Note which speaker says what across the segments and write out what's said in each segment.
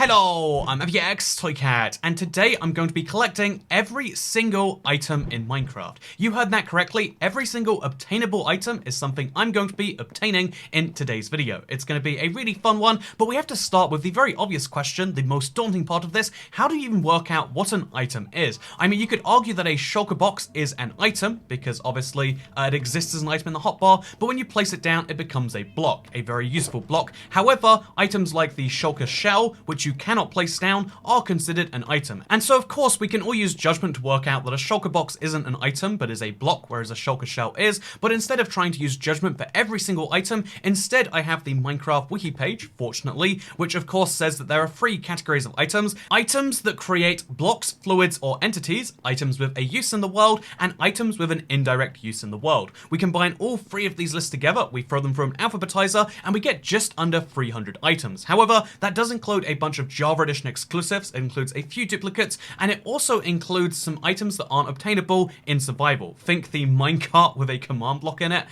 Speaker 1: Hello, I'm Toycat, and today I'm going to be collecting every single item in Minecraft. You heard that correctly, every single obtainable item is something I'm going to be obtaining in today's video. It's going to be a really fun one, but we have to start with the very obvious question, the most daunting part of this: how do you even work out what an item is? I mean, you could argue that a shulker box is an item, because obviously it exists as an item in the hotbar, but when you place it down, it becomes a block, a very useful block. However, items like the shulker shell, which you cannot place down, are considered an item. And so of course we can all use judgment to work out that a shulker box isn't an item but is a block, whereas a shulker shell is. But instead of trying to use judgment for every single item, instead I have the Minecraft wiki page, fortunately, which of course says that there are 3 categories of items: items that create blocks, fluids, or entities, items with a use in the world, and items with an indirect use in the world. We combine all 3 of these lists together, we throw them through an alphabetizer, and we get just under 300 items. However, that does include a bunch of Java Edition exclusives, it includes a few duplicates, and it also includes some items that aren't obtainable in survival. Think the minecart with a command block in it,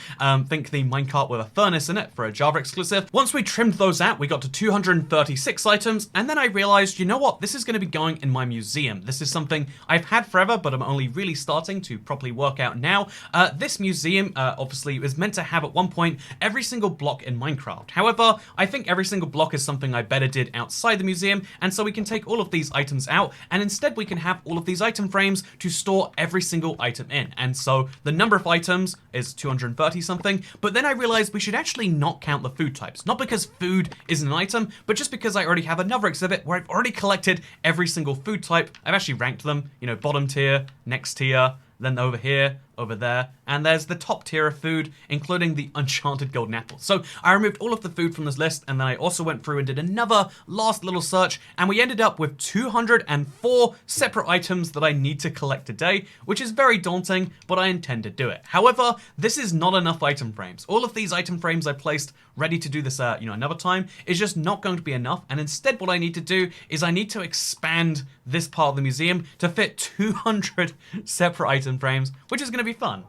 Speaker 1: think the minecart with a furnace in it for a Java exclusive. Once we trimmed those out, we got to 236 items, and then I realized, you know what, this is going to be going in my museum. This is something I've had forever, but I'm only really starting to properly work out now. This museum, obviously, is meant to have at one point every single block in Minecraft. However, I think every single block is something I better did outside the museum, and so we can take all of these items out, and instead we can have all of these item frames to store every single item in. And so the number of items is 230 something, but then I realized we should actually not count the food types. Not because food isn't an item, but just because I already have another exhibit where I've already collected every single food type. I've actually ranked them, you know, bottom tier, next tier, then over here, over there, and there's the top tier of food, including the Enchanted golden apple. So I removed all of the food from this list, and then I also went through and did another last little search, and we ended up with 204 separate items that I need to collect today, which is very daunting, but I intend to do it. However, this is not enough item frames. All of these item frames I placed ready to do this, another time, is just not going to be enough, and instead what I need to do is I need to expand this part of the museum to fit 200 separate item frames, which is going to be fun.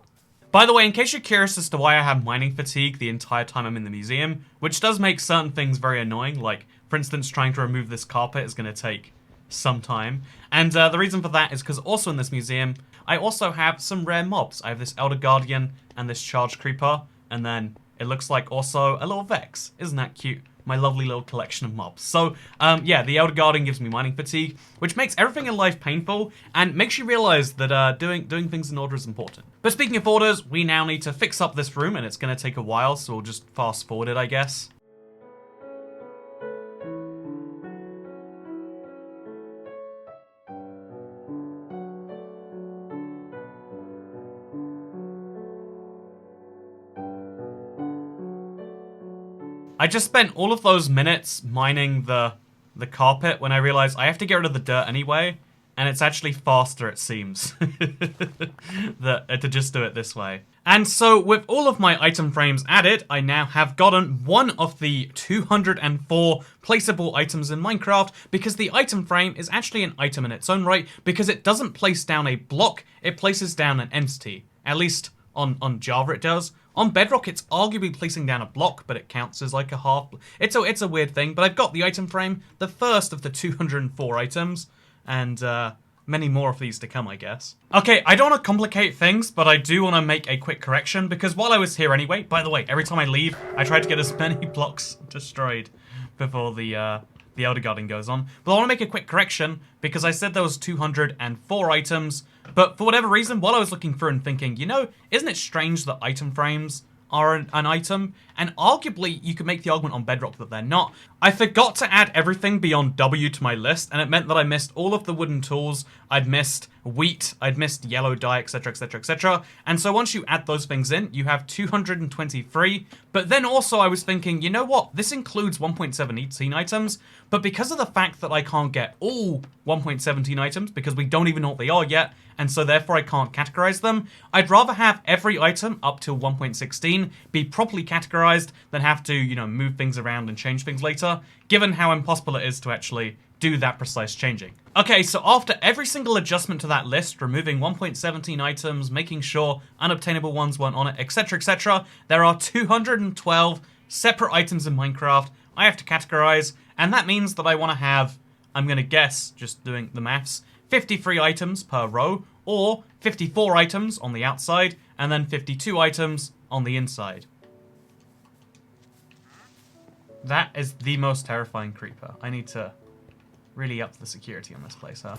Speaker 1: By the way, in case you're curious as to why I have mining fatigue the entire time I'm in the museum, which does make certain things very annoying, like, for instance, trying to remove this carpet is going to take some time. And the reason for that is because also in this museum, I also have some rare mobs. I have this Elder Guardian and this Charged Creeper, and then it looks like also a little Vex. Isn't that cute? My lovely little collection of mobs. So, yeah, the Elder Guardian gives me mining fatigue, which makes everything in life painful, and makes you realize that doing things in order is important. But speaking of orders, we now need to fix up this room, and it's going to take a while, so we'll just fast forward it, I guess. I just spent all of those minutes mining the carpet when I realized I have to get rid of the dirt anyway, and it's actually faster, it seems, to just do it this way. And so with all of my item frames added, I now have gotten one of the 204 placeable items in Minecraft, because the item frame is actually an item in its own right, because it doesn't place down a block, it places down an entity. At least on Java it does. On Bedrock, it's arguably placing down a block, but it counts as like a half. It's a weird thing, but I've got the item frame, the first of the 204 items, and many more of these to come, I guess. Okay, I don't want to complicate things, but I do want to make a quick correction, because while I was here anyway, by the way, every time I leave, I try to get as many blocks destroyed before the Elder Guardian goes on. But I want to make a quick correction, because I said there was 204 items, but for whatever reason, while I was looking through and thinking, you know, isn't it strange that item frames are an item? And arguably, you could make the argument on Bedrock that they're not. I forgot to add everything beyond W to my list, and it meant that I missed all of the wooden tools, I'd missed wheat, I'd missed yellow dye, etc, etc, etc. And so once you add those things in, you have 223. But then also I was thinking, you know what, this includes 1.17 items, but because of the fact that I can't get all 1.17 items, because we don't even know what they are yet, and so therefore I can't categorize them, I'd rather have every item up till 1.16 be properly categorized than have to, you know, move things around and change things later, given how impossible it is to actually do that precise changing. Okay, so after every single adjustment to that list, removing 1.17 items, making sure unobtainable ones weren't on it, etc, etc, there are 212 separate items in Minecraft I have to categorize, and that means that I want to have I'm going to guess, just doing the maths, 53 items per row, or 54 items on the outside, and then 52 items on the inside. That is the most terrifying creeper. I need to really up the security on this place, huh?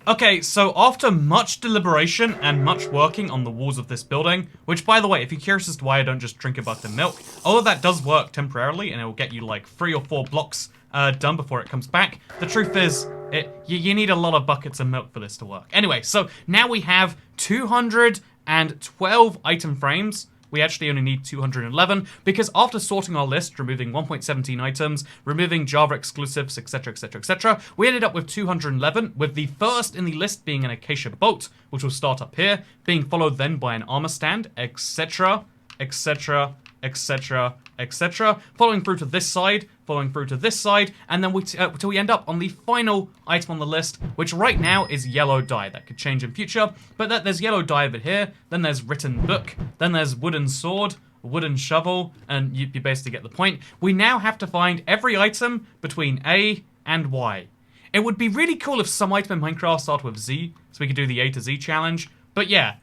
Speaker 1: Okay, so after much deliberation and much working on the walls of this building, which, by the way, if you're curious as to why I don't just drink a bucket of milk, although that does work temporarily and it will get you like 3 or 4 blocks done before it comes back, the truth is, you need a lot of buckets of milk for this to work. Anyway, so now we have 212 item frames. We actually only need 211 because after sorting our list, removing 1.17 items, removing Java exclusives, etc, etc, etc, we ended up with 211, with the first in the list being an acacia boat, which will start up here, being followed then by an armor stand, etc, etc, etc, etc, following through to this side, following through to this side, and then till we end up on the final item on the list, which right now is yellow dye. That could change in future, but there's yellow dye over here, then there's written book, then there's wooden sword, wooden shovel, and you basically get the point. We now have to find every item between A and Y. It would be really cool if some item in Minecraft started with Z, so we could do the A to Z challenge, but yeah,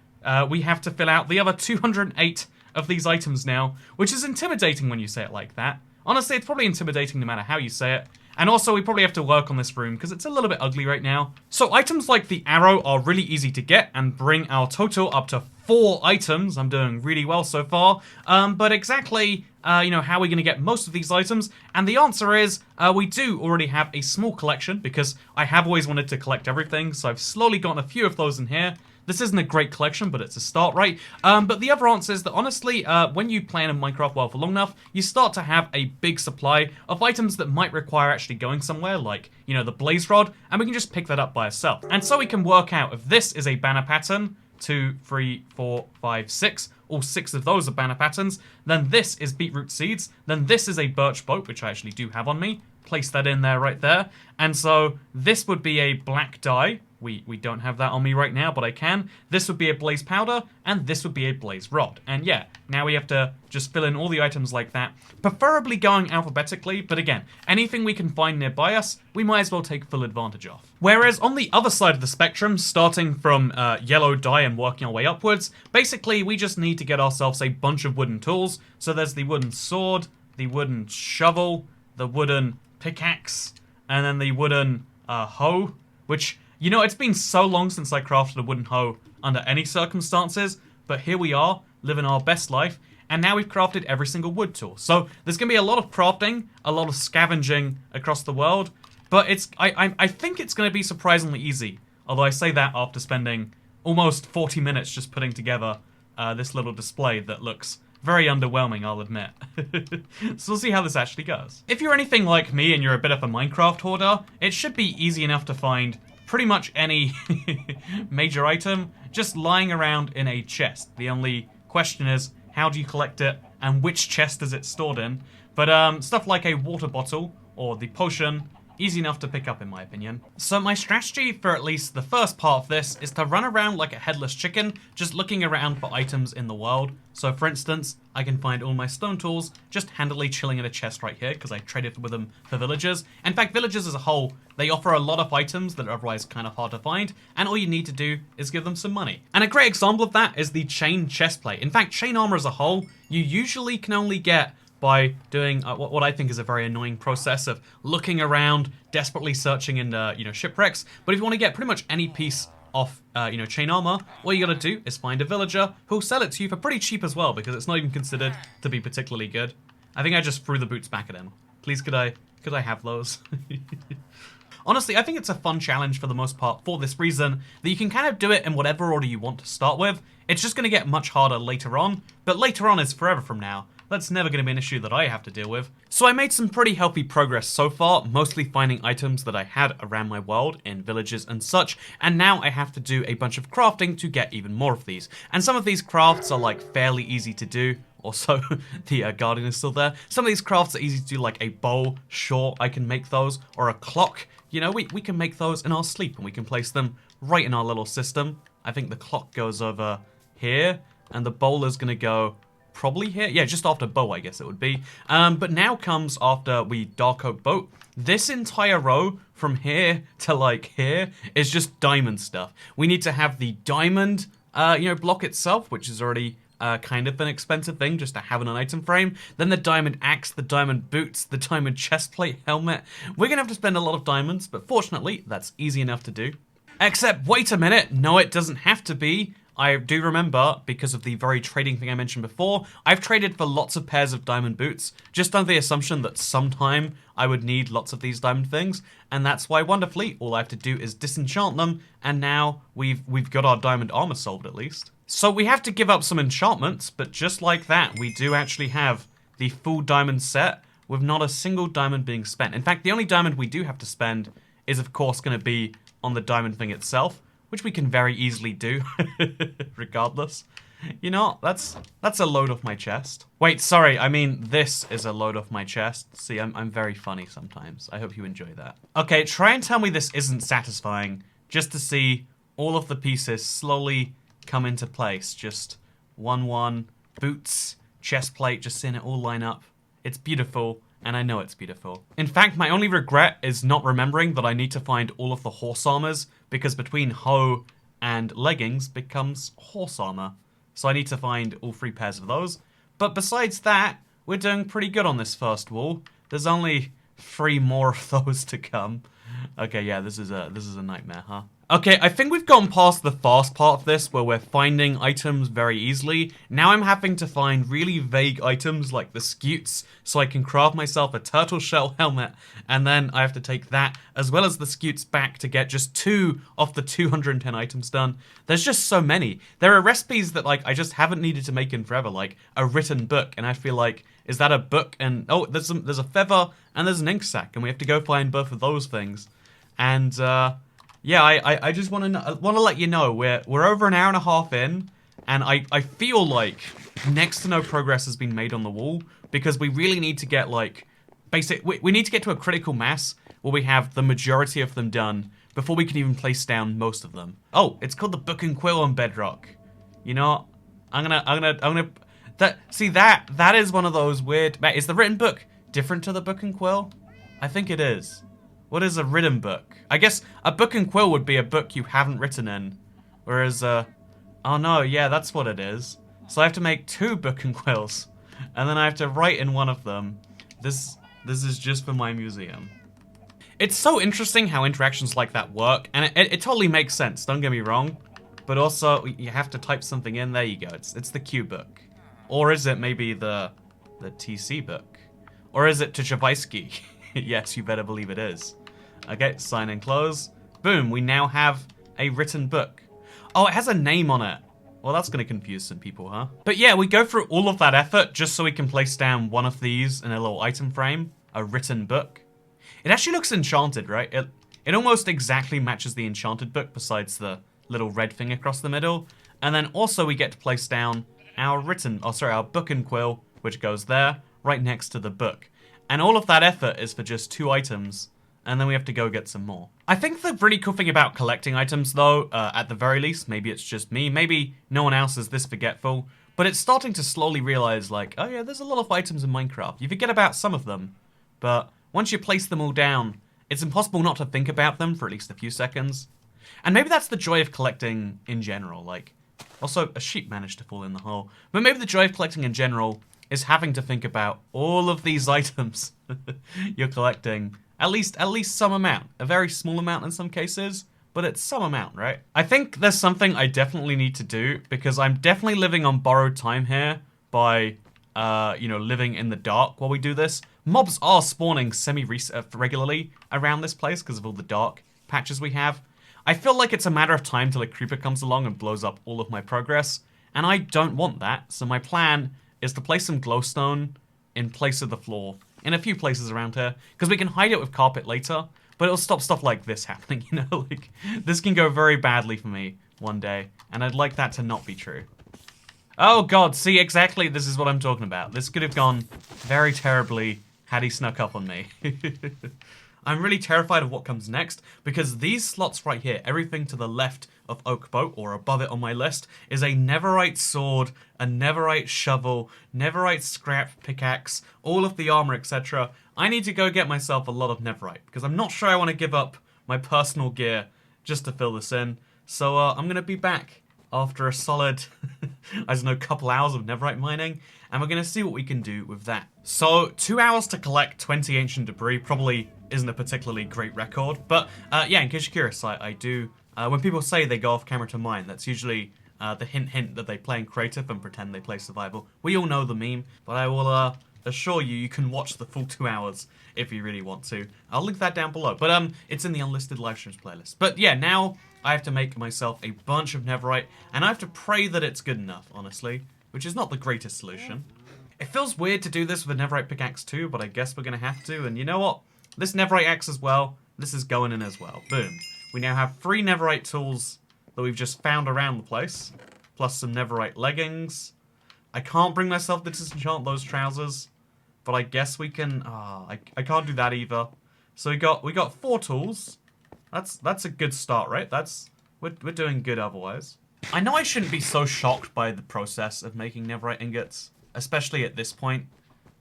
Speaker 1: we have to fill out the other 208 of these items now, which is intimidating when you say it like that. Honestly, it's probably intimidating no matter how you say it. And also, we probably have to work on this room because it's a little bit ugly right now. So items like the arrow are really easy to get and bring our total up to 4 items. I'm doing really well so far. But exactly, how are we going to get most of these items? And the answer is, we do already have a small collection because I have always wanted to collect everything. So I've slowly gotten a few of those in here. This isn't a great collection, but it's a start, right? But the other answer is that, honestly, when you play in a Minecraft world for long enough, you start to have a big supply of items that might require actually going somewhere, like, the blaze rod, and we can just pick that up by ourselves. And so we can work out if this is a banner pattern, 2, 3, 4, 5, 6, all 6 of those are banner patterns, then this is beetroot seeds, then this is a birch boat, which I actually do have on me, place that in there right there, and so this would be a black dye. We don't have that on me right now, but I can. This would be a blaze powder, and this would be a blaze rod. And yeah, now we have to just fill in all the items like that, preferably going alphabetically, but again, anything we can find nearby us, we might as well take full advantage of. Whereas on the other side of the spectrum, starting from yellow dye and working our way upwards, basically we just need to get ourselves a bunch of wooden tools. So there's the wooden sword, the wooden shovel, the wooden pickaxe, and then the wooden hoe, which... it's been so long since I crafted a wooden hoe under any circumstances, but here we are, living our best life, and now we've crafted every single wood tool. So there's going to be a lot of crafting, a lot of scavenging across the world, but I think it's going to be surprisingly easy, although I say that after spending almost 40 minutes just putting together this little display that looks very underwhelming, I'll admit. So we'll see how this actually goes. If you're anything like me and you're a bit of a Minecraft hoarder, it should be easy enough to find pretty much any major item just lying around in a chest. The only question is, how do you collect it and which chest is it stored in? But stuff like a water bottle or the potion, easy enough to pick up in my opinion. So my strategy for at least the first part of this is to run around like a headless chicken, just looking around for items in the world. So for instance, I can find all my stone tools just handily chilling in a chest right here because I traded with them for villagers. In fact, villagers as a whole, they offer a lot of items that are otherwise kind of hard to find, and all you need to do is give them some money. And a great example of that is the chain chestplate. In fact, chain armor as a whole, you usually can only get by doing what I think is a very annoying process of looking around, desperately searching in shipwrecks. But if you want to get pretty much any piece of chain armor, all you gotta do is find a villager who'll sell it to you for pretty cheap as well, because it's not even considered to be particularly good. I think I just threw the boots back at him. Please, could I have those? Honestly, I think it's a fun challenge for the most part for this reason, that you can kind of do it in whatever order you want to start with. It's just going to get much harder later on, but later on is forever from now. That's never going to be an issue that I have to deal with. So I made some pretty healthy progress so far, mostly finding items that I had around my world in villages and such, and now I have to do a bunch of crafting to get even more of these. And some of these crafts are like fairly easy to do. Also, the guardian is still there. Some of these crafts are easy to do, like a bow, sure, I can make those, or a clock. We can make those in our sleep, and we can place them right in our little system. I think the clock goes over here, and the bowler's gonna go probably here. Yeah, just after bow, I guess it would be. But now comes after we dark oak boat. This entire row from here to like here is just diamond stuff. We need to have the diamond, block itself, which is already kind of an expensive thing just to have in an item frame. Then the diamond axe, the diamond boots, the diamond chestplate helmet. We're gonna have to spend a lot of diamonds, but fortunately, that's easy enough to do. Except, wait a minute, no, it doesn't have to be. I do remember, because of the very trading thing I mentioned before, I've traded for lots of pairs of diamond boots, just under the assumption that sometime I would need lots of these diamond things, and that's why, wonderfully, all I have to do is disenchant them, and now we've got our diamond armor solved at least. So we have to give up some enchantments, but just like that, we do actually have the full diamond set, with not a single diamond being spent. In fact, the only diamond we do have to spend is, of course, going to be on the diamond thing itself, which we can very easily do, regardless. You know, that's a load off my chest. Wait, sorry, I mean this is a load off my chest. See, I'm very funny sometimes. I hope you enjoy that. Okay, try and tell me this isn't satisfying, just to see all of the pieces slowly come into place. Just one, boots, chest plate, just seeing it all line up. It's beautiful, and I know it's beautiful. In fact, my only regret is not remembering that I need to find all of the horse armors, because between hoe and leggings becomes horse armor. So I need to find all 3 pairs of those. But besides that, we're doing pretty good on this first wall. There's only 3 more of those to come. Okay, yeah, this is a nightmare, huh? Okay, I think we've gone past the fast part of this, where we're finding items very easily. Now I'm having to find really vague items like the scutes, so I can craft myself a turtle shell helmet, and then I have to take that, as well as the scutes back to get just 2 of the 210 items done. There's just so many. There are recipes that, like, I just haven't needed to make in forever, like a written book, and I feel like, is that a book? And, oh, there's a feather, and there's an ink sac, and we have to go find both of those things. And, yeah, I just want to let you know we're over an hour and a half in, and I feel like next to no progress has been made on the wall, because we really need to get like we need to get to a critical mass where we have the majority of them done before we can even place down most of them. Oh, it's called the Book and Quill on Bedrock. You know, I'm gonna that is one of those weird. Is the written book different to the Book and Quill? I think it is. What is a written book? I guess a book and quill would be a book you haven't written in. Whereas, oh no, yeah, that's what it is. So I have to make 2 book and quills. And then I have to write in one of them. This is just for my museum. It's so interesting how interactions like that work. And it totally makes sense, don't get me wrong. But also, you have to type something in. There you go, it's the Q book. Or is it maybe the TC book? Or is it Tchaikovsky? Yes, you better believe it is. Okay, sign and close. Boom, we now have a written book. Oh, it has a name on it. Well, that's going to confuse some people, huh? But yeah, we go through all of that effort just so we can place down one of these in a little item frame. A written book. It actually looks enchanted, right? It almost exactly matches the enchanted book besides the little red thing across the middle. And then also we get to place down our our book and quill, which goes there, right next to the book. And all of that effort is for just 2 items. And then we have to go get some more. I think the really cool thing about collecting items, though, at the very least, maybe it's just me, maybe no one else is this forgetful, but it's starting to slowly realize, like, oh yeah, there's a lot of items in Minecraft. You forget about some of them, but once you place them all down, it's impossible not to think about them for at least a few seconds. And maybe that's the joy of collecting in general, like, also, a sheep managed to fall in the hole, but maybe the joy of collecting in general is having to think about all of these items you're collecting. At least some amount. A very small amount in some cases, but it's some amount, right? I think there's something I definitely need to do, because I'm definitely living on borrowed time here by, living in the dark while we do this. Mobs are spawning regularly around this place because of all the dark patches we have. I feel like it's a matter of time till a creeper comes along and blows up all of my progress, and I don't want that, so my plan is to place some glowstone in place of the floor in a few places around here, because we can hide it with carpet later, but it'll stop stuff like this happening, you know? Like, this can go very badly for me one day, and I'd like that to not be true. Oh god, see, exactly, this is what I'm talking about. This could have gone very terribly had he snuck up on me. I'm really terrified of what comes next, because these slots right here, everything to the left of Oak Boat, or above it on my list, is a Neverite sword, a Neverite shovel, Neverite scrap pickaxe, all of the armor, etc. I need to go get myself a lot of Neverite, because I'm not sure I want to give up my personal gear just to fill this in. So I'm going to be back after a solid, I don't know, couple hours of Neverite mining, and we're going to see what we can do with that. So 2 hours to collect 20 ancient debris probably isn't a particularly great record, but yeah, in case you're curious, I do, when people say they go off camera to mine, that's usually the hint that they play in creative and pretend they play survival. We all know the meme, but I will assure you, you can watch the full 2 hours if you really want to. I'll link that down below, but it's in the unlisted live streams playlist. But yeah, now I have to make myself a bunch of Neverite, and I have to pray that it's good enough, honestly, which is not the greatest solution. It feels weird to do this with a Neverite pickaxe too, but I guess we're gonna have to, and you know what? This Neverite axe as well, this is going in as well. Boom. We now have 3 Neverite tools that we've just found around the place, plus some Neverite leggings. I can't bring myself to disenchant those trousers, but I guess we can. I can't do that either. So we got 4 tools. That's a good start, right? We're doing good otherwise. I know I shouldn't be so shocked by the process of making Neverite ingots, especially at this point,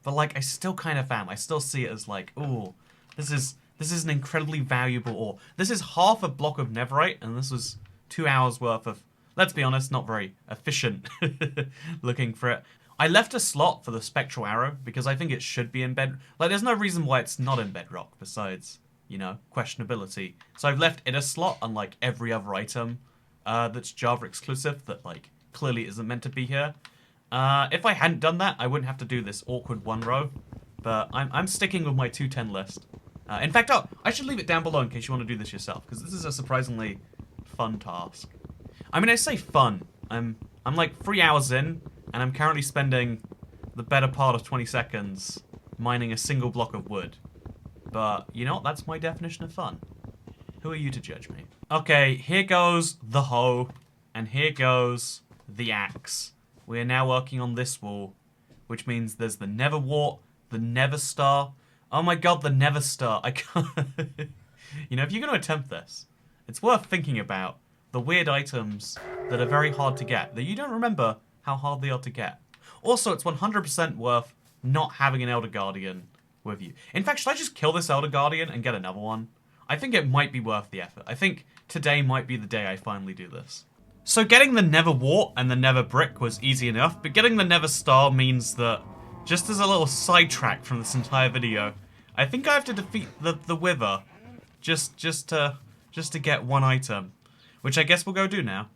Speaker 1: but like I still kind of am. I still see it as like, ooh, this is an incredibly valuable ore. This is half a block of Neverite, and this was 2 hours worth of, let's be honest, not very efficient looking for it. I left a slot for the spectral arrow because I think it should be in bed. Like, there's no reason why it's not in bedrock besides, you know, questionability. So I've left it a slot, unlike every other item that's Java exclusive that like clearly isn't meant to be here. If I hadn't done that, I wouldn't have to do this awkward 1 row. But I'm sticking with my 210 list. In fact, I should leave it down below in case you want to do this yourself, because this is a surprisingly fun task. I mean, I say fun. I'm like 3 hours in, and I'm currently spending the better part of 20 seconds mining a single block of wood. But, you know what? That's my definition of fun. Who are you to judge me? Okay, here goes the hoe, and here goes the axe. We are now working on this wall, which means there's the Neverwart, the Neverstar. Oh my god, the Neverstar. I can't... You know, if you're going to attempt this, it's worth thinking about the weird items that are very hard to get, that you don't remember how hard they are to get. Also, it's 100% worth not having an Elder Guardian with you. In fact, should I just kill this Elder Guardian and get another one? I think it might be worth the effort. I think today might be the day I finally do this. So getting the Neverwart and the Nether Brick was easy enough, but getting the Neverstar means that, just as a little sidetrack from this entire video, I think I have to defeat the Wither just to get 1 item, which I guess we'll go do now.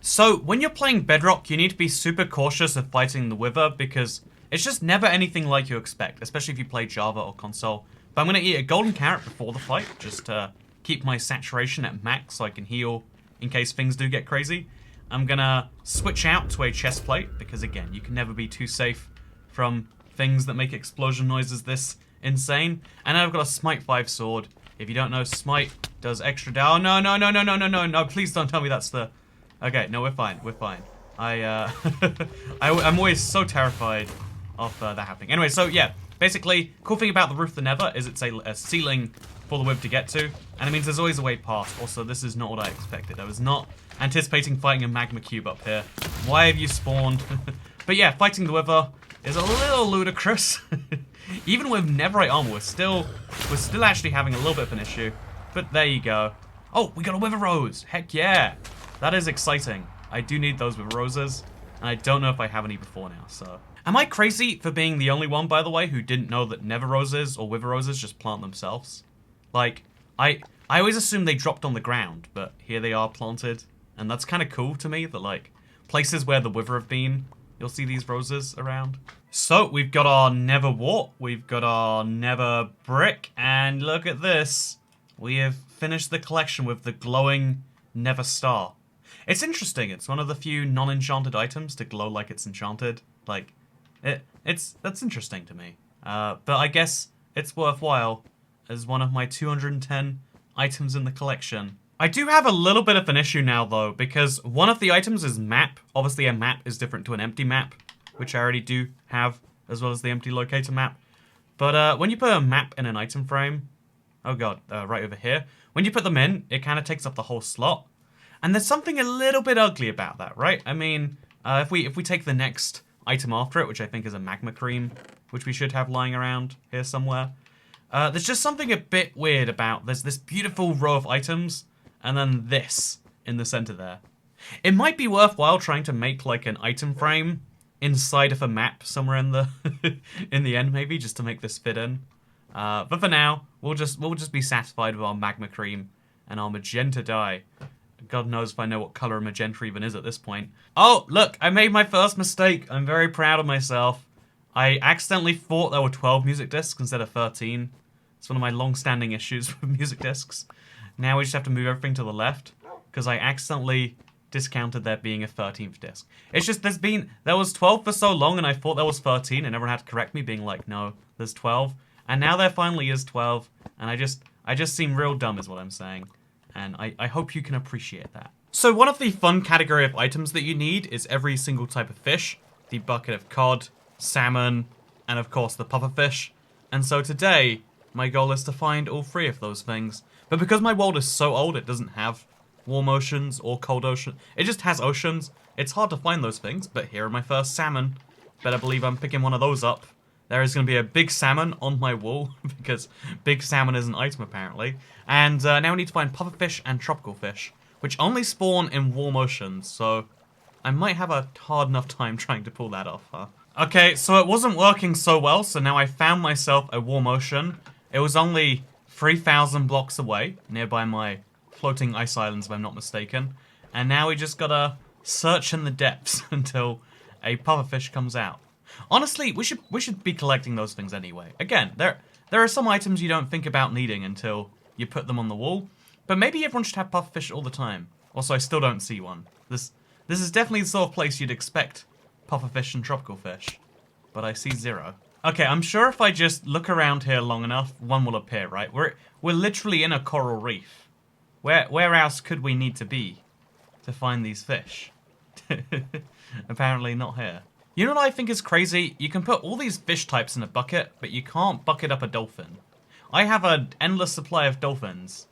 Speaker 1: So when you're playing Bedrock, you need to be super cautious of fighting the Wither because it's just never anything like you expect, especially if you play Java or console. But I'm going to eat a golden carrot before the fight, just to keep my saturation at max so I can heal in case things do get crazy. I'm going to switch out to a chest plate because, again, you can never be too safe from things that make explosion noises this insane. And then I've got a Smite 5 sword. If you don't know, Smite does extra down. Oh, no, please don't tell me that's the... Okay, no, we're fine, I'm always so terrified of that happening. Anyway, so yeah, basically, cool thing about the Roof of the Nether is it's a ceiling for the Wither to get to, and it means there's always a way past. Also, this is not what I expected. I was not anticipating fighting a magma cube up here. Why have you spawned? But yeah, fighting the Wither is a little ludicrous. Even with Neverite armor, we're still actually having a little bit of an issue. But there you go. Oh, we got a Wither Rose! Heck yeah! That is exciting. I do need those Wither Roses, and I don't know if I have any before now, so... Am I crazy for being the only one, by the way, who didn't know that Nether Roses or Wither Roses just plant themselves? Like, I always assumed they dropped on the ground, but here they are planted. And that's kind of cool to me, that, like, places where the Wither have been, you'll see these roses around. So, we've got our Neverwart, we've got our Nether Brick, and look at this. We have finished the collection with the glowing Neverstar. It's interesting, it's one of the few non-enchanted items to glow like it's enchanted. Like, that's interesting to me. But I guess it's worthwhile as one of my 210 items in the collection. I do have a little bit of an issue now, though, because one of the items is map. Obviously, a map is different to an empty map, which I already do have, as well as the empty locator map. But when you put a map in an item frame, Oh god, right over here. When you put them in, it kind of takes up the whole slot. And there's something a little bit ugly about that, right? I mean, if we take the next item after it, which I think is a magma cream, which we should have lying around here somewhere. There's just something a bit weird about there's this beautiful row of items, and then this in the center there. It might be worthwhile trying to make like an item frame inside of a map somewhere in the in the end, maybe, just to make this fit in. But for now, we'll just be satisfied with our magma cream and our magenta dye. God knows if I know what color a magenta even is at this point. Oh, look, I made my first mistake. I'm very proud of myself. I accidentally thought there were 12 music discs instead of 13. It's one of my long-standing issues with music discs. Now we just have to move everything to the left, because I accidentally discounted there being a 13th disc. It's just there was 12 for so long and I thought there was 13 and everyone had to correct me being like, no, there's 12. And now there finally is 12, and I just seem real dumb is what I'm saying. And I hope you can appreciate that. So one of the fun category of items that you need is every single type of fish. The bucket of cod, salmon, and of course the pufferfish. And so today, my goal is to find all three of those things. But because my world is so old, it doesn't have warm oceans or cold ocean. It just has oceans. It's hard to find those things, but here are my first salmon. Better believe I'm picking one of those up. There is going to be a big salmon on my wall, because big salmon is an item apparently. And now we need to find pufferfish and tropical fish, which only spawn in warm oceans, so I might have a hard enough time trying to pull that off, huh? Okay, so it wasn't working so well, so now I found myself a warm ocean. It was only 3,000 blocks away, nearby my floating ice islands if I'm not mistaken. And now we just gotta search in the depths until a pufferfish comes out. Honestly, we should be collecting those things anyway. Again, there are some items you don't think about needing until you put them on the wall, but maybe everyone should have pufferfish all the time. Also, I still don't see one. This is definitely the sort of place you'd expect pufferfish and tropical fish, but I see zero. Okay, I'm sure if I just look around here long enough, one will appear, right? We're literally in a coral reef. Where else could we need to be to find these fish? Apparently not here. You know what I think is crazy? You can put all these fish types in a bucket, but you can't bucket up a dolphin. I have an endless supply of dolphins.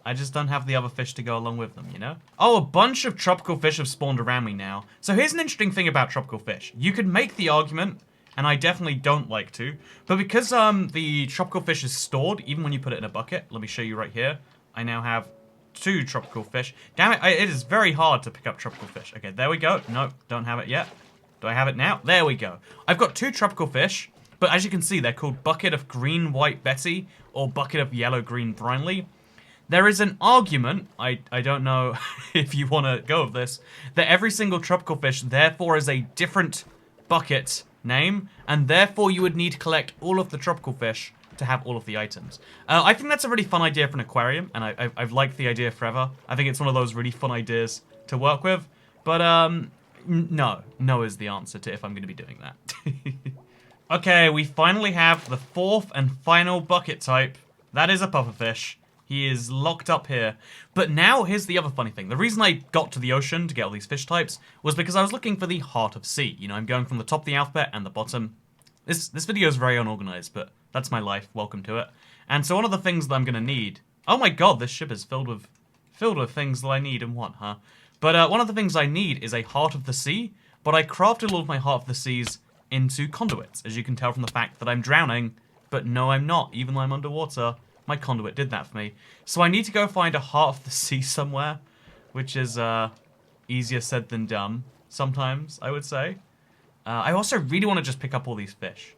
Speaker 1: I just don't have the other fish to go along with them, you know? Oh, a bunch of tropical fish have spawned around me now. So here's an interesting thing about tropical fish. You could make the argument, and I definitely don't like to, but because the tropical fish is stored, even when you put it in a bucket, let me show you right here, I now have 2 tropical fish. Damn it, it is very hard to pick up tropical fish. Okay, there we go. Nope, don't have it yet. Do I have it now? There we go. I've got 2 tropical fish, but as you can see, they're called Bucket of Green White Betty or Bucket of Yellow Green Brinley. There is an argument, I don't know if you want to go with this, that every single tropical fish therefore is a different bucket name, and therefore you would need to collect all of the tropical fish to have all of the items. I think that's a really fun idea for an aquarium, and I've liked the idea forever. I think it's one of those really fun ideas to work with, but no is the answer to if I'm going to be doing that. Okay, we finally have the 4th and final bucket type. That is a pufferfish. He is locked up here. But now, here's the other funny thing. The reason I got to the ocean to get all these fish types was because I was looking for the heart of sea. You know, I'm going from the top of the alphabet and the bottom. This video is very unorganized, but that's my life. Welcome to it. And so one of the things that I'm going to need... Oh my god, this ship is filled with things that I need and want, huh? But one of the things I need is a heart of the sea, but I crafted all of my heart of the seas into conduits, as you can tell from the fact that I'm drowning, but no, I'm not, even though I'm underwater. My conduit did that for me. So I need to go find a heart of the sea somewhere, which is easier said than done, sometimes, I would say. I also really want to just pick up all these fish.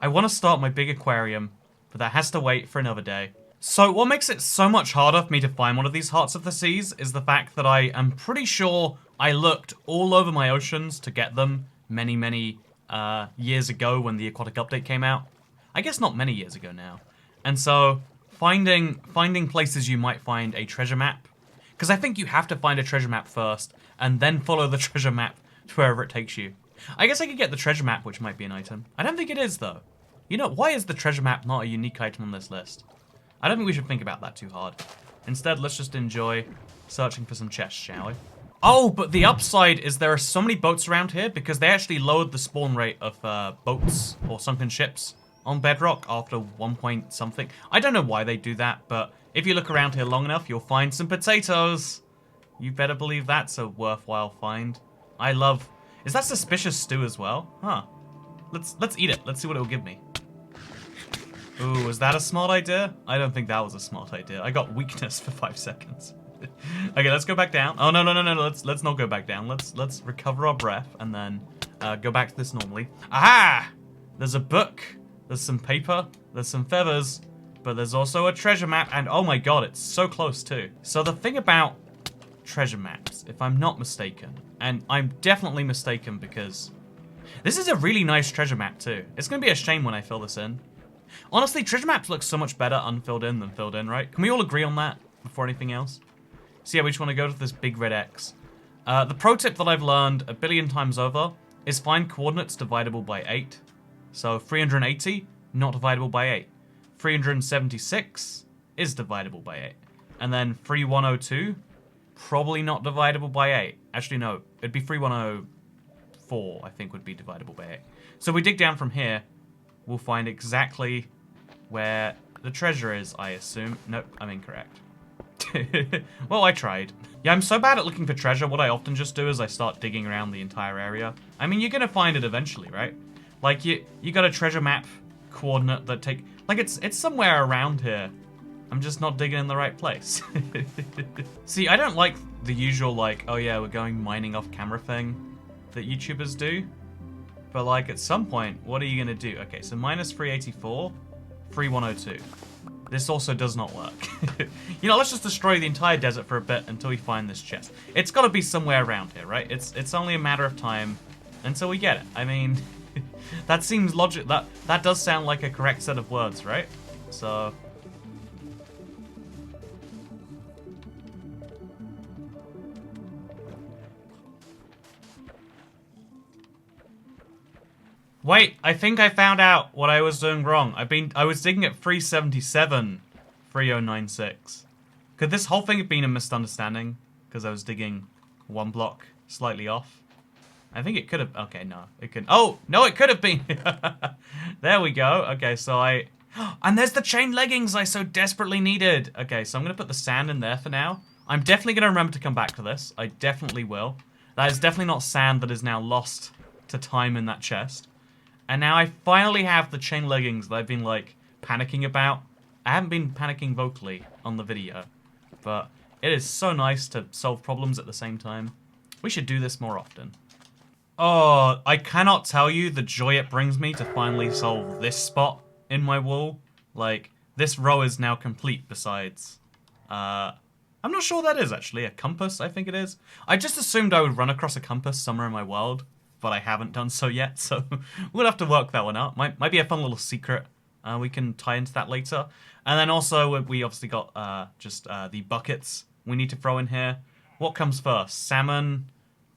Speaker 1: I want to start my big aquarium, but that has to wait for another day. So what makes it so much harder for me to find one of these hearts of the seas is the fact that I am pretty sure I looked all over my oceans to get them many years ago when the aquatic update came out. I guess not many years ago now. And so finding places you might find a treasure map, because I think you have to find a treasure map first and then follow the treasure map to wherever it takes you. I guess I could get the treasure map, which might be an item. I don't think it is though. You know, why is the treasure map not a unique item on this list? I don't think we should think about that too hard. Instead, let's just enjoy searching for some chests, shall we? Oh, but the upside is there are so many boats around here because they actually lowered the spawn rate of boats or sunken ships on bedrock after 1 point something. I don't know why they do that, but if you look around here long enough, you'll find some potatoes. You better believe that's a worthwhile find. I love... Is that suspicious stew as well? Huh. Let's eat it. Let's see what it'll give me. Ooh, was that a smart idea? I don't think that was a smart idea. I got weakness for 5 seconds. Okay, let's go back down. Oh, no. Let's not go back down. Let's recover our breath and then go back to this normally. Aha! There's a book. There's some paper. There's some feathers. But there's also a treasure map. And oh my god, it's so close too. So the thing about treasure maps, if I'm not mistaken, and I'm definitely mistaken because this is a really nice treasure map too. It's going to be a shame when I fill this in. Honestly, treasure maps look so much better unfilled in than filled in, right? Can we all agree on that before anything else? So yeah, we just want to go to this big red X. The pro tip that I've learned a billion times over is find coordinates divisible by 8. So 380, not divisible by 8. 376 is divisible by 8. And then 3102, probably not divisible by 8. Actually, no, it'd be 3104, I think, would be divisible by 8. So we dig down from here, we'll find exactly where the treasure is, I assume. Nope, I'm incorrect. Well, I tried. Yeah, I'm so bad at looking for treasure, what I often just do is I start digging around the entire area. I mean, you're gonna find it eventually, right? Like, you got a treasure map coordinate that take... Like, it's somewhere around here. I'm just not digging in the right place. See, I don't like the usual, like, oh yeah, we're going mining off camera thing that YouTubers do. But, like, at some point, what are you gonna do? Okay, so minus 384, 3102. This also does not work. You know, let's just destroy the entire desert for a bit until we find this chest. It's gotta be somewhere around here, right? It's only a matter of time until we get it. I mean, that seems logic. That does sound like a correct set of words, right? So... Wait, I think I found out what I was doing wrong. I was digging at 377, 3096. Could this whole thing have been a misunderstanding? Because I was digging one block slightly off. I think it could have. Okay, no, it could. Oh no, it could have been. There we go. Okay, so and there's the chain leggings I so desperately needed. Okay, so I'm gonna put the sand in there for now. I'm definitely gonna remember to come back to this. I definitely will. That is definitely not sand that is now lost to time in that chest. And now I finally have the chain leggings that I've been, like, panicking about. I haven't been panicking vocally on the video, but it is so nice to solve problems at the same time. We should do this more often. Oh, I cannot tell you the joy it brings me to finally solve this spot in my wall. Like, this row is now complete besides... I'm not sure what that is, actually. A compass, I think it is. I just assumed I would run across a compass somewhere in my world, but I haven't done so yet, so we'll have to work that one out. Might be a fun little secret. We can tie into that later. And then also, we obviously got the buckets we need to throw in here. What comes first? Salmon,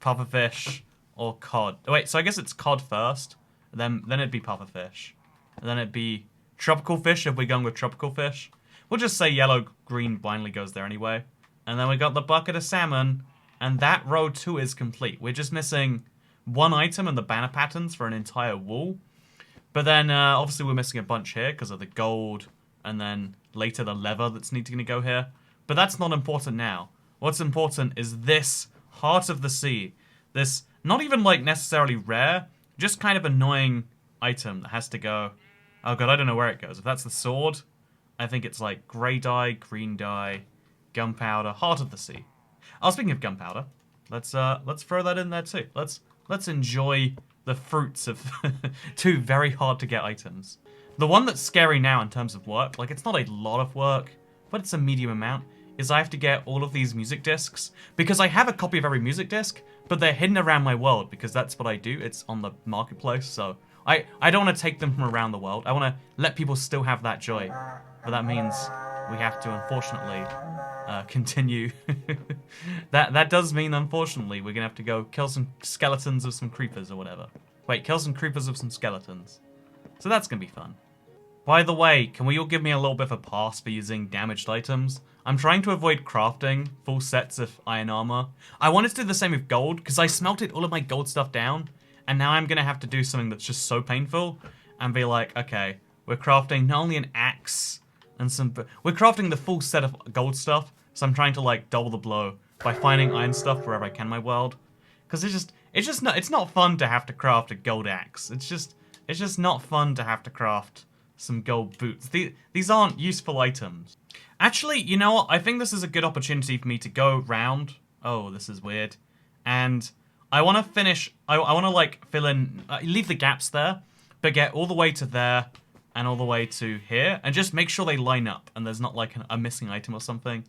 Speaker 1: pufferfish, or cod? Oh, wait, so I guess it's cod first. Then it'd be pufferfish. And then it'd be tropical fish if we're going with tropical fish. We'll just say yellow, green blindly goes there anyway. And then we got the bucket of salmon. And that row too is complete. We're just missing one item and the banner patterns for an entire wall. But then, obviously, we're missing a bunch here because of the gold, and then later the leather that's needing to go here. But that's not important now. What's important is this heart of the sea. This, not even, like, necessarily rare, just kind of annoying item that has to go... Oh, God, I don't know where it goes. If that's the sword, I think it's, like, grey dye, green dye, gunpowder, heart of the sea. Oh, speaking of gunpowder, let's throw that in there, too. Let's enjoy the fruits of two very hard to get items. The one that's scary now in terms of work, like it's not a lot of work, but it's a medium amount, is I have to get all of these music discs. Because I have a copy of every music disc, but they're hidden around my world because that's what I do. It's on the marketplace, so I don't want to take them from around the world. I want to let people still have that joy. But that means we have to, unfortunately, continue. That does mean, unfortunately, we're gonna have to go kill some skeletons of some creepers or whatever. Wait, kill some creepers of some skeletons. So that's gonna be fun. By the way, can we all give me a little bit of a pass for using damaged items? I'm trying to avoid crafting full sets of iron armor. I wanted to do the same with gold, because I smelted all of my gold stuff down, and now I'm gonna have to do something that's just so painful, and be like, okay, we're crafting not only an axe and we're crafting the full set of gold stuff. So I'm trying to like double the blow by finding iron stuff wherever I can in my world. Because it's not fun to have to craft a gold axe. It's just not fun to have to craft some gold boots. These aren't useful items. Actually, you know what? I think this is a good opportunity for me to go round. Oh, this is weird. And I want to finish, I want to like fill in, leave the gaps there, but get all the way to there and all the way to here, and just make sure they line up and there's not like a missing item or something.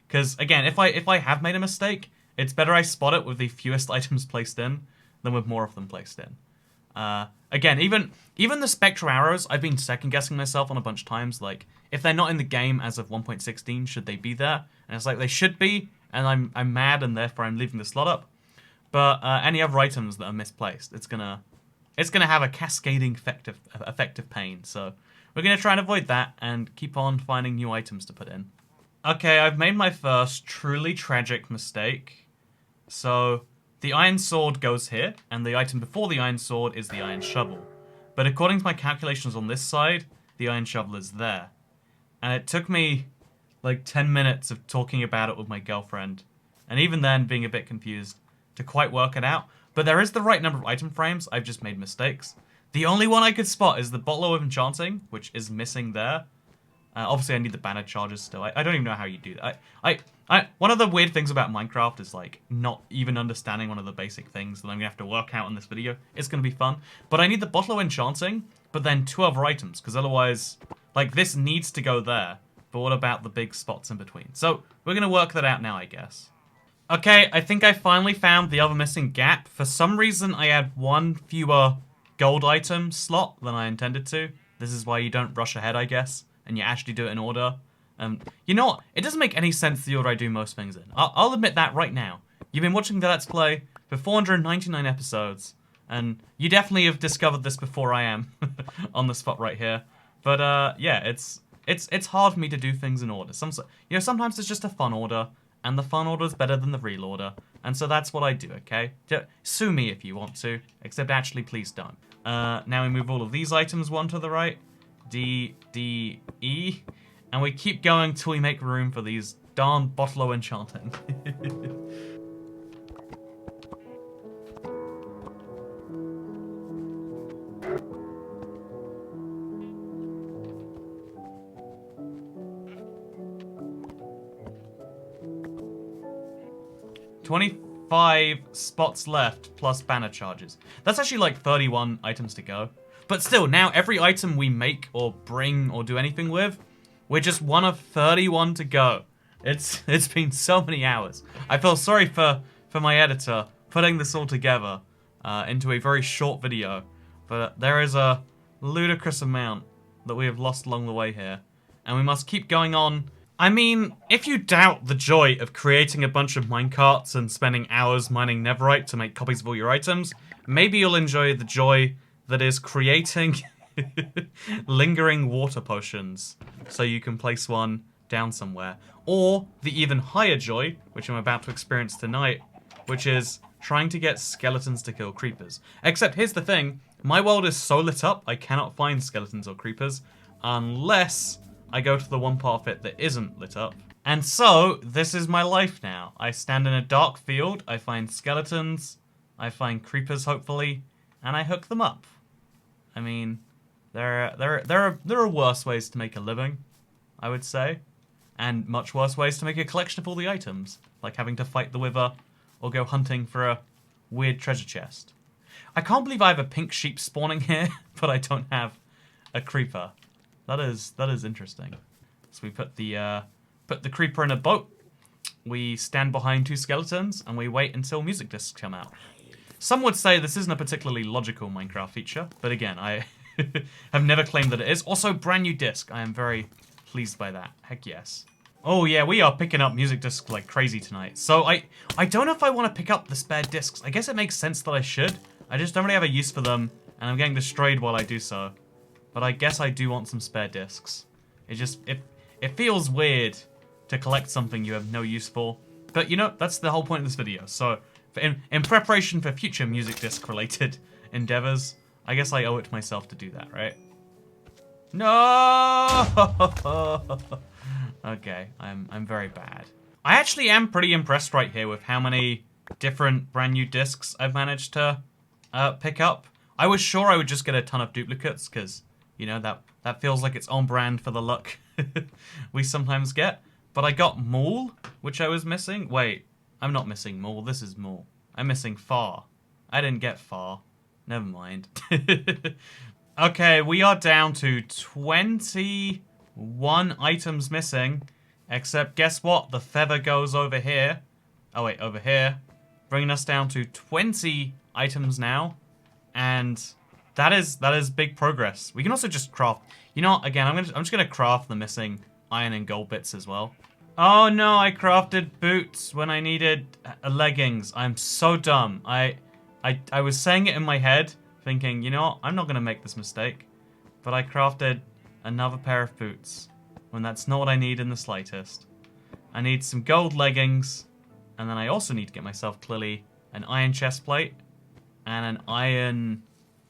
Speaker 1: Because again, if I have made a mistake, it's better I spot it with the fewest items placed in than with more of them placed in. Again, even the spectral arrows, I've been second guessing myself on a bunch of times. Like, if they're not in the game as of 1.16, should they be there? And it's like they should be, and I'm mad, and therefore I'm leaving the slot up. But any other items that are misplaced, it's gonna have a cascading effect of pain. So we're gonna try and avoid that and keep on finding new items to put in. Okay, I've made my first truly tragic mistake. So the iron sword goes here, and the item before the iron sword is the iron shovel. But according to my calculations on this side, the iron shovel is there. And it took me like 10 minutes of talking about it with my girlfriend, and even then being a bit confused to quite work it out. But there is the right number of item frames. I've just made mistakes. The only one I could spot is the bottle of enchanting, which is missing there. Obviously, I need the banner charges still. I don't even know how you do that. One of the weird things about Minecraft is like not even understanding one of the basic things that I'm gonna have to work out in this video. It's gonna be fun, but I need the bottle of enchanting, but then 2 other items, because otherwise, like, this needs to go there. But what about the big spots in between? So we're gonna work that out now, I guess. Okay, I think I finally found the other missing gap. For some reason, I had 1 fewer gold item slot than I intended to. This is why you don't rush ahead, I guess, and you actually do it in order. You know what? It doesn't make any sense the order I do most things in. I'll admit that right now. You've been watching the Let's Play for 499 episodes, and you definitely have discovered this before I am on the spot right here. But yeah, it's hard for me to do things in order. Sometimes it's just a fun order, and the fun order is better than the real order, and so that's what I do. Okay, sue me if you want to, except actually please don't. Now we move all of these items one to the right. D, D, E. And we keep going till we make room for these darn bottle of enchanting. $25 spots left plus banner charges. That's actually like 31 items to go. But still, now every item we make or bring or do anything with, we're just one of 31 to go. It's been so many hours. I feel sorry for my editor putting this all together into a very short video, but there is a ludicrous amount that we have lost along the way here, and we must keep going on. I mean, if you doubt the joy of creating a bunch of minecarts and spending hours mining netherite to make copies of all your items, maybe you'll enjoy the joy that is creating lingering water potions so you can place one down somewhere. Or the even higher joy, which I'm about to experience tonight, which is trying to get skeletons to kill creepers. Except here's the thing, my world is so lit up I cannot find skeletons or creepers unless I go to the one part of it that isn't lit up. And so, this is my life now. I stand in a dark field, I find skeletons, I find creepers hopefully, and I hook them up. I mean, there are worse ways to make a living, I would say, and much worse ways to make a collection of all the items, like having to fight the wither or go hunting for a weird treasure chest. I can't believe I have a pink sheep spawning here, but I don't have a creeper. That is interesting. So we put the creeper in a boat. We stand behind 2 skeletons and we wait until music discs come out. Some would say this isn't a particularly logical Minecraft feature, but again, I have never claimed that it is. Also, brand new disc. I am very pleased by that. Heck yes. Oh yeah, we are picking up music discs like crazy tonight. So I don't know if I want to pick up the spare discs. I guess it makes sense that I should. I just don't really have a use for them, and I'm getting destroyed while I do so. But I guess I do want some spare discs. It feels weird to collect something you have no use for. But you know, that's the whole point of this video. So in preparation for future music disc related endeavors, I guess I owe it to myself to do that, right? No! Okay, I'm very bad. I actually am pretty impressed right here with how many different brand new discs I've managed to pick up. I was sure I would just get a ton of duplicates because, you know, that feels like it's on brand for the luck we sometimes get. But I got Maul, which I was missing. Wait, I'm not missing Maul. This is Maul. I'm missing Far. I didn't get Far. Never mind. Okay, we are down to 21 items missing. Except, guess what? The feather goes over here. Oh, wait, over here. Bringing us down to 20 items now. And that is big progress. We can also just craft... You know what? Again, I'm just gonna craft the missing iron and gold bits as well. Oh no, I crafted boots when I needed leggings. I'm so dumb. I was saying it in my head, thinking, you know what? I'm not gonna make this mistake. But I crafted another pair of boots when that's not what I need in the slightest. I need some gold leggings, and then I also need to get myself clearly an iron chest plate and an iron...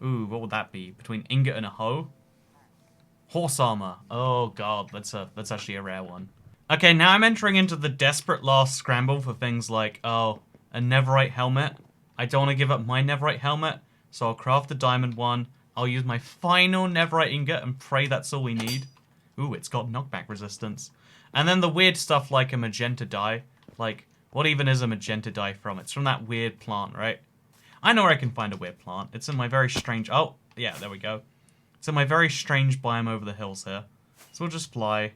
Speaker 1: Ooh, what would that be? Between ingot and a hoe? Horse armor. Oh god, that's actually a rare one. Okay, now I'm entering into the desperate last scramble for things like, oh, a Neverite helmet. I don't want to give up my Neverite helmet, so I'll craft the diamond one. I'll use my final Neverite ingot and pray that's all we need. Ooh, it's got knockback resistance. And then the weird stuff like a magenta dye. Like, what even is a magenta dye from? It's from that weird plant, right? I know where I can find a weird plant. It's in my very strange... Oh, yeah, there we go. It's in my very strange biome over the hills here. So we'll just fly.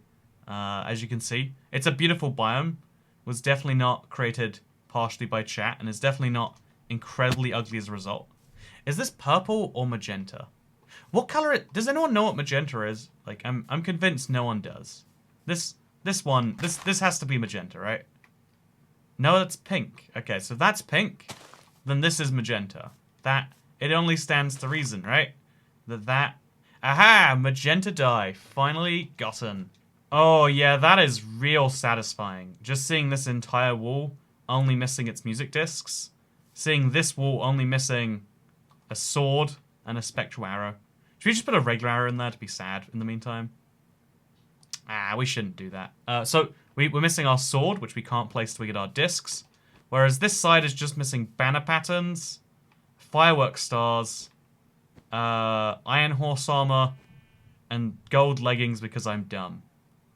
Speaker 1: As you can see, it's a beautiful biome. Was definitely not created partially by chat, and is definitely not incredibly ugly as a result. Is this purple or magenta? What color does anyone know what magenta is? Like, I'm convinced no one does. This has to be magenta, right? No, that's pink. Okay, so that's pink. Then this is magenta. It only stands to reason, right? Aha! Magenta dye. Finally gotten. Oh, yeah, that is real satisfying. Just seeing this entire wall only missing its music discs. Seeing this wall only missing a sword and a spectral arrow. Should we just put a regular arrow in there to be sad in the meantime? Ah, we shouldn't do that. So we're missing our sword, which we can't place till we get our discs. Whereas this side is just missing banner patterns, firework stars, iron horse armor, and gold leggings because I'm dumb.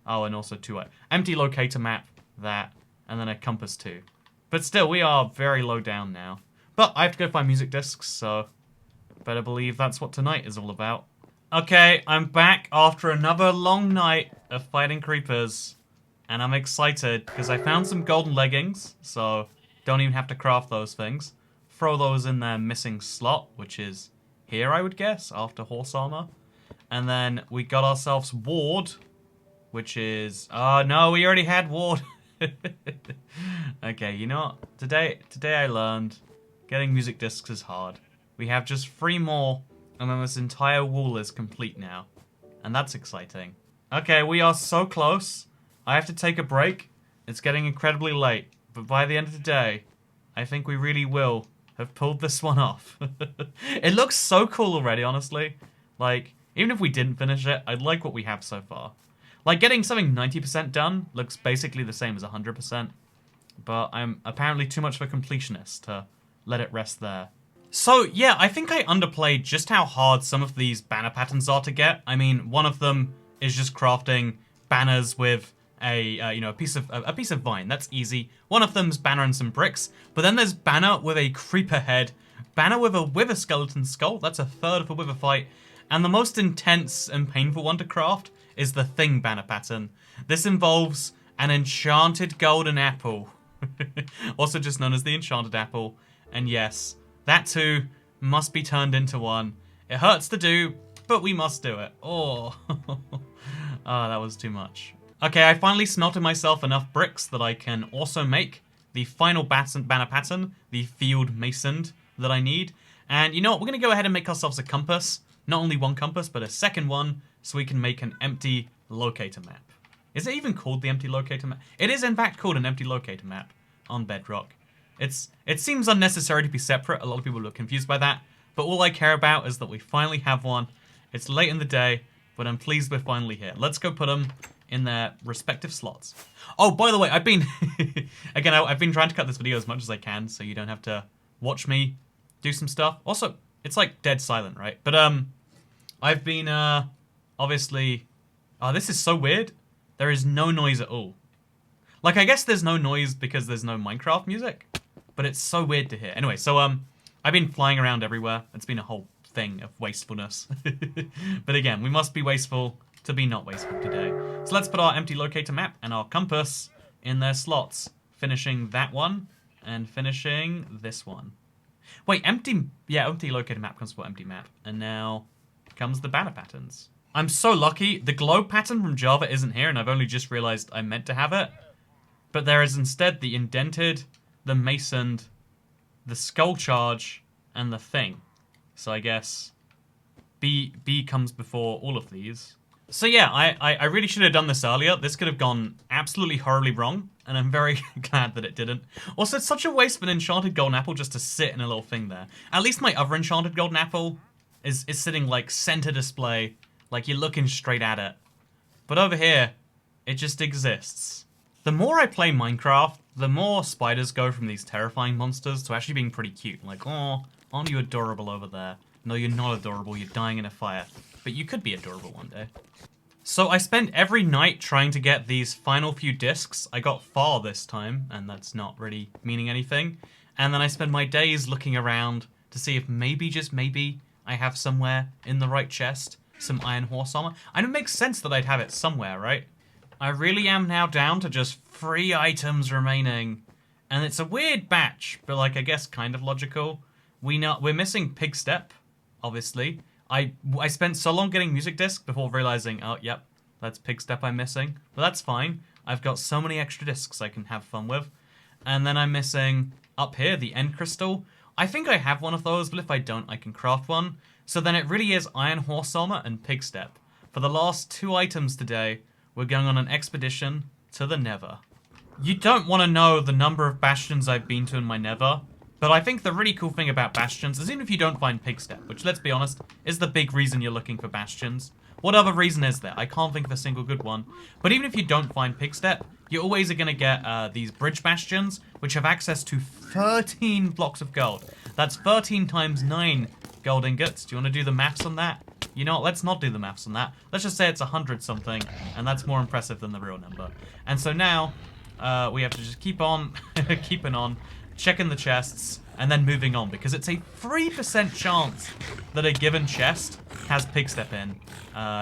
Speaker 1: Oh, and also two empty locator map, that, and then a compass too. But still, we are very low down now. But I have to go find music discs, so better believe that's what tonight is all about. Okay, I'm back after another long night of fighting creepers. And I'm excited because I found some golden leggings, so don't even have to craft those things. Throw those in their missing slot, which is here, I would guess, after horse armor. And then we got ourselves ward, which is... Oh, no, we already had ward. Okay, you know what? Today I learned getting music discs is hard. We have just 3 more, and then this entire wall is complete now. And that's exciting. Okay, we are so close. I have to take a break. It's getting incredibly late. But by the end of the day, I think we really will have pulled this one off. It looks so cool already, honestly. Like, even if we didn't finish it, I like what we have so far. Like, getting something 90% done looks basically the same as 100%. But I'm apparently too much of a completionist to let it rest there. So, yeah, I think I underplayed just how hard some of these banner patterns are to get. I mean, one of them is just crafting banners with a piece of vine. That's easy. One of them's banner and some bricks. But then there's banner with a creeper head, banner with a wither skeleton skull. That's a third of a wither fight. And the most intense and painful one to craft is the thing banner pattern. This involves an enchanted golden apple, also just known as the enchanted apple. And yes, that too must be turned into one. It hurts to do, but we must do it. Oh, oh, that was too much. Okay, I finally smelted myself enough bricks that I can also make the final banner pattern, the field masoned that I need. And you know what? We're going to go ahead and make ourselves a compass. Not only one compass, but a second one, so we can make an empty locator map. Is it even called the empty locator map? It is in fact called an empty locator map on Bedrock. It seems unnecessary to be separate. A lot of people are confused by that. But all I care about is that we finally have one. It's late in the day. but I'm pleased we're finally here. Let's go put them in their respective slots. Oh, by the way, I've been... Again, I've been trying to cut this video as much as I can, so you don't have to watch me do some stuff. Also, it's like dead silent, right? But, I've been, obviously... Oh, this is so weird. There is no noise at all. Like, I guess there's no noise because there's no Minecraft music, but it's so weird to hear. Anyway, so, I've been flying around everywhere. It's been a whole thing of wastefulness. But again, we must be wasteful to be not wasteful today. So let's put our empty locator map and our compass in their slots. Finishing that one, and finishing this one. Wait, empty locator map comes before empty map. And now comes the banner patterns. I'm so lucky. The globe pattern from Java isn't here, and I've only just realized I meant to have it. But there is instead the indented, the masoned, the skull charge, and the thing. So I guess B comes before all of these. So yeah, I really should have done this earlier. This could have gone absolutely horribly wrong, and I'm very glad that it didn't. Also, it's such a waste of an enchanted golden apple just to sit in a little thing there. At least my other enchanted golden apple is sitting like center display, like you're looking straight at it. But over here, it just exists. The more I play Minecraft, the more spiders go from these terrifying monsters to actually being pretty cute. Like, oh, aren't you adorable over there? No, you're not adorable, you're dying in a fire. But you could be adorable one day. So I spent every night trying to get these final few discs. I got far this time, and that's not really meaning anything. And then I spend my days looking around to see if maybe, just maybe, I have somewhere in the right chest some iron horse armor. And it makes sense that I'd have it somewhere, right? I really am now down to just 3 items remaining. And it's a weird batch, but like I guess kind of logical. We're missing Pig Step, obviously. I spent so long getting music disc before realizing, oh, yep, that's Pig Step I'm missing. But that's fine. I've got so many extra discs I can have fun with. And then I'm missing, up here, the End Crystal. I think I have one of those, but if I don't, I can craft one. So then it really is Iron Horse Armor and Pig Step. For the last 2 items today, we're going on an expedition to the Nether. You don't want to know the number of bastions I've been to in my Nether. But I think the really cool thing about bastions is even if you don't find Pig Step, which, let's be honest, is the big reason you're looking for bastions. What other reason is there? I can't think of a single good one. But even if you don't find Pig Step, you always are going to get these bridge bastions, which have access to 13 blocks of gold. That's 13 times 9 gold ingots. Do you want to do the maths on that? You know what, let's not do the maths on that. Let's just say it's 100 something, and that's more impressive than the real number. And so now, we have to just keep on, keeping on, checking the chests, and then moving on, because it's a 3% chance that a given chest has Pig Step in.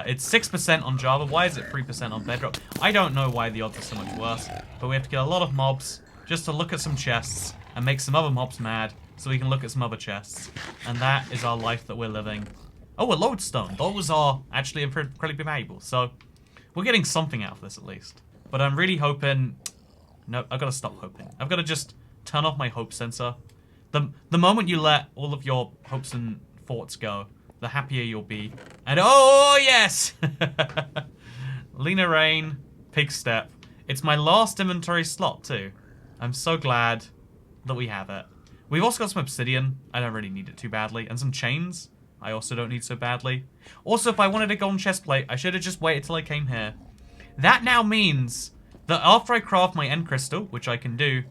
Speaker 1: It's 6% on Java. Why is it 3% on Bedrock? I don't know why the odds are so much worse, but we have to get a lot of mobs just to look at some chests and make some other mobs mad so we can look at some other chests. And that is our life that we're living. Oh, a lodestone. Those are actually incredibly valuable, so we're getting something out of this at least. But I'm really hoping... No, I've got to stop hoping. I've got to just turn off my hope sensor. The moment you let all of your hopes and thoughts go, the happier you'll be. And oh, yes! Lena Rain, Pig Step. It's my last inventory slot, too. I'm so glad that we have it. We've also got some obsidian. I don't really need it too badly. And some chains. I also don't need so badly. Also, if I wanted a golden chest plate, I should have just waited till I came here. That now means that after I craft my End Crystal, which I can do,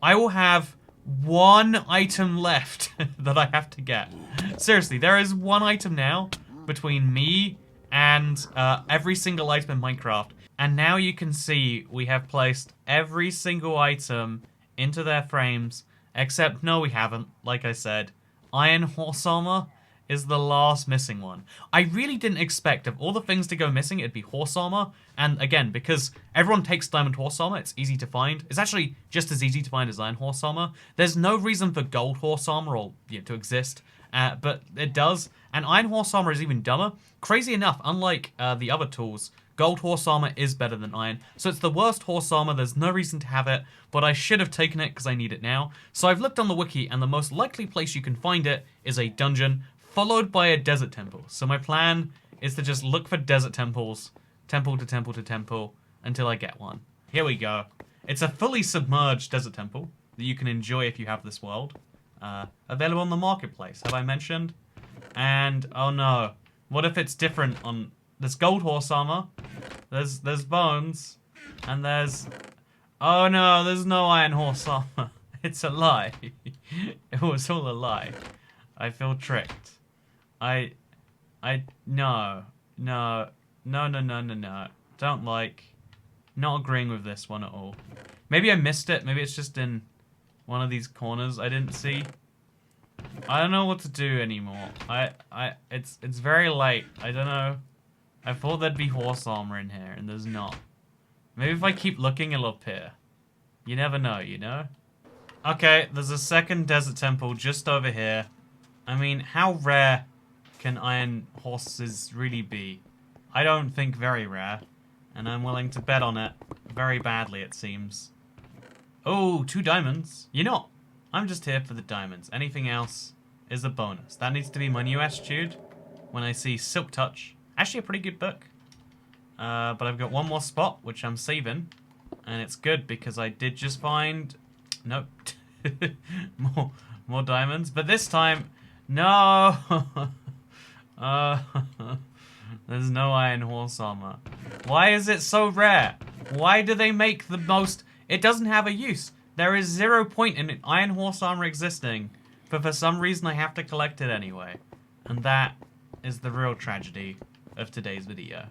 Speaker 1: I will have 1 item left that I have to get. Seriously, there is 1 item now between me and every single item in Minecraft. And now you can see we have placed every single item into their frames. Except, no, we haven't. Like I said, Iron Horse Armor is the last missing one. I really didn't expect of all the things to go missing, it'd be horse armor. And again, because everyone takes diamond horse armor, it's easy to find. It's actually just as easy to find as iron horse armor. There's no reason for gold horse armor or to exist, but it does. And iron horse armor is even dumber. Crazy enough, unlike the other tools, gold horse armor is better than iron. So it's the worst horse armor, there's no reason to have it, but I should have taken it because I need it now. So I've looked on the wiki, and the most likely place you can find it is a dungeon, followed by a desert temple. So my plan is to just look for desert temples, temple to temple to temple, until I get one. Here we go. It's a fully submerged desert temple that you can enjoy if you have this world. Available on the marketplace, have I mentioned? And, oh no, what if it's different on There's gold horse armor. There's bones. And there's... Oh no, there's no iron horse armor. It's a lie. It was all a lie. I feel tricked. No. Don't like. Not agreeing with this one at all. Maybe I missed it. Maybe it's just in one of these corners I didn't see. I don't know what to do anymore. It's very late. I don't know. I thought there'd be horse armor in here, and there's not. Maybe if I keep looking, it'll appear. You never know, you know? Okay, there's a second desert temple just over here. I mean, how rare can iron horses really be? I don't think very rare. And I'm willing to bet on it. Very badly, it seems. Oh, 2 diamonds. You're not. I'm just here for the diamonds. Anything else is a bonus. That needs to be my new attitude when I see Silk Touch. Actually, a pretty good book. But I've got one more spot, which I'm saving. And it's good because I did just find... Nope. more diamonds. But this time... No! There's no iron horse armor. Why is it so rare? Why do they make the most... It doesn't have a use. There is 0 point in iron horse armor existing. But for some reason I have to collect it anyway. And that is the real tragedy of today's video.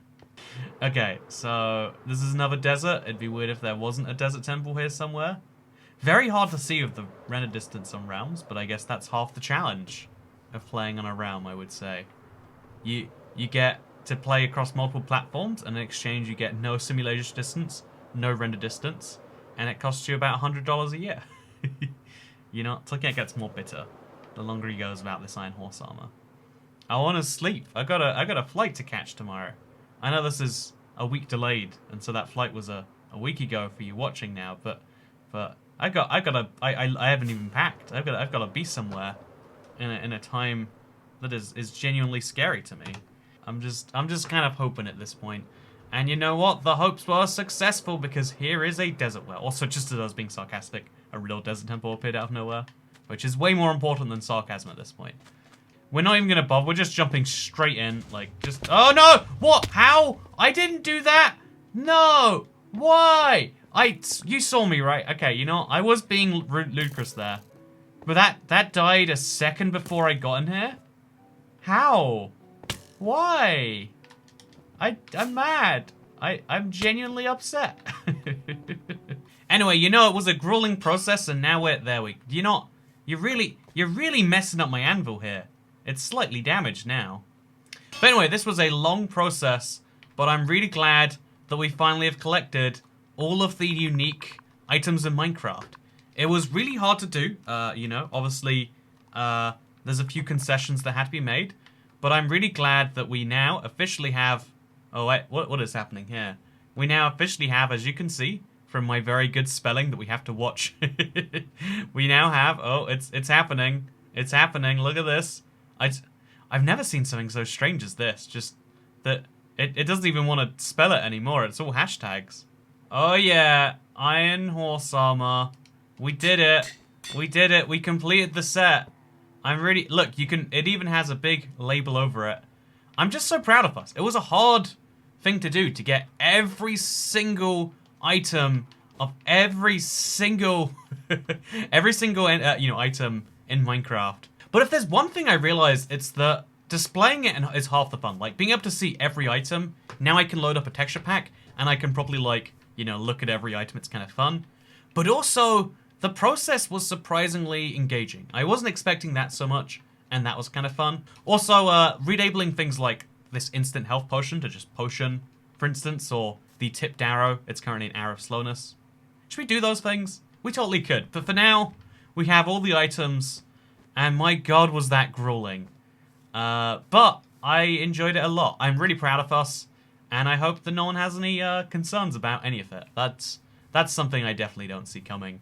Speaker 1: Okay, so this is another desert. It'd be weird if there wasn't a desert temple here somewhere. Very hard to see with the render distance on realms, but I guess that's half the challenge of playing on a realm, I would say. You get to play across multiple platforms, and in exchange you get no simulation distance, no render distance, and it costs you about $100 a year. You know, Tolkien gets more bitter the longer he goes about this iron horse armor. I want to sleep. I got a flight to catch tomorrow. I know this is a week delayed, and so that flight was a week ago for you watching now, but I haven't even packed. I've got to be somewhere in a time that is genuinely scary to me. I'm just kind of hoping at this point. And you know what? The hopes were successful because here is a desert well. Also, just as I was being sarcastic, a real desert temple appeared out of nowhere, which is way more important than sarcasm at this point. We're not even gonna bother. We're just jumping straight in, like just. Oh no! What? How? I didn't do that. No. Why? You saw me, right? Okay. You know, I was being ludicrous there, but that died a second before I got in here. How? Why? I'm mad. I'm genuinely upset. Anyway, you know, it was a grueling process, and now you're really messing up my anvil here. It's slightly damaged now. But anyway, this was a long process, but I'm really glad that we finally have collected all of the unique items in Minecraft. It was really hard to do, you know, obviously, there's a few concessions that had to be made, but I'm really glad that we now officially have... Oh wait, what is happening here? We now officially have, as you can see, from my very good spelling that we have to watch, we now have... Oh, it's happening. It's happening. Look at this. I've never seen something so strange as this. Just that it doesn't even want to spell it anymore. It's all hashtags. Oh yeah, iron horse armor. We did it. We did it. We completed the set. I'm really... Look, it even has a big label over it. I'm just so proud of us. It was a hard thing to do to get every single item of every single you know, item in Minecraft. But if there's one thing I realized, it's that displaying it is half the fun. Like, being able to see every item, now I can load up a texture pack, and I can probably, like, you know, look at every item. It's kind of fun. But also, the process was surprisingly engaging. I wasn't expecting that so much, and that was kind of fun. Also, redabling things like this instant health potion to just potion, for instance, or the tipped arrow. It's currently an arrow of slowness. Should we do those things? We totally could. But for now, we have all the items, and my god, was that grueling. But I enjoyed it a lot. I'm really proud of us, and I hope that no one has any concerns about any of it. That's something I definitely don't see coming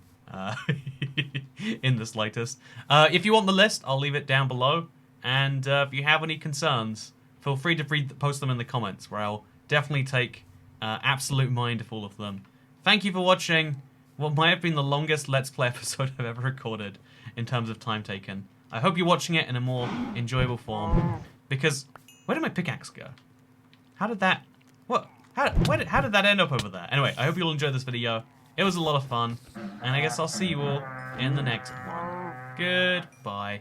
Speaker 1: in the slightest. If you want the list, I'll leave it down below. And if you have any concerns, feel free to post them in the comments, where I'll definitely take absolute mind of all of them. Thank you for watching what might have been the longest Let's Play episode I've ever recorded in terms of time taken. I hope you're watching it in a more enjoyable form, because where did my pickaxe go? How did that... What? How did that end up over there? Anyway, I hope you'll enjoy this video. It was a lot of fun. And I guess I'll see you all in the next one. Goodbye.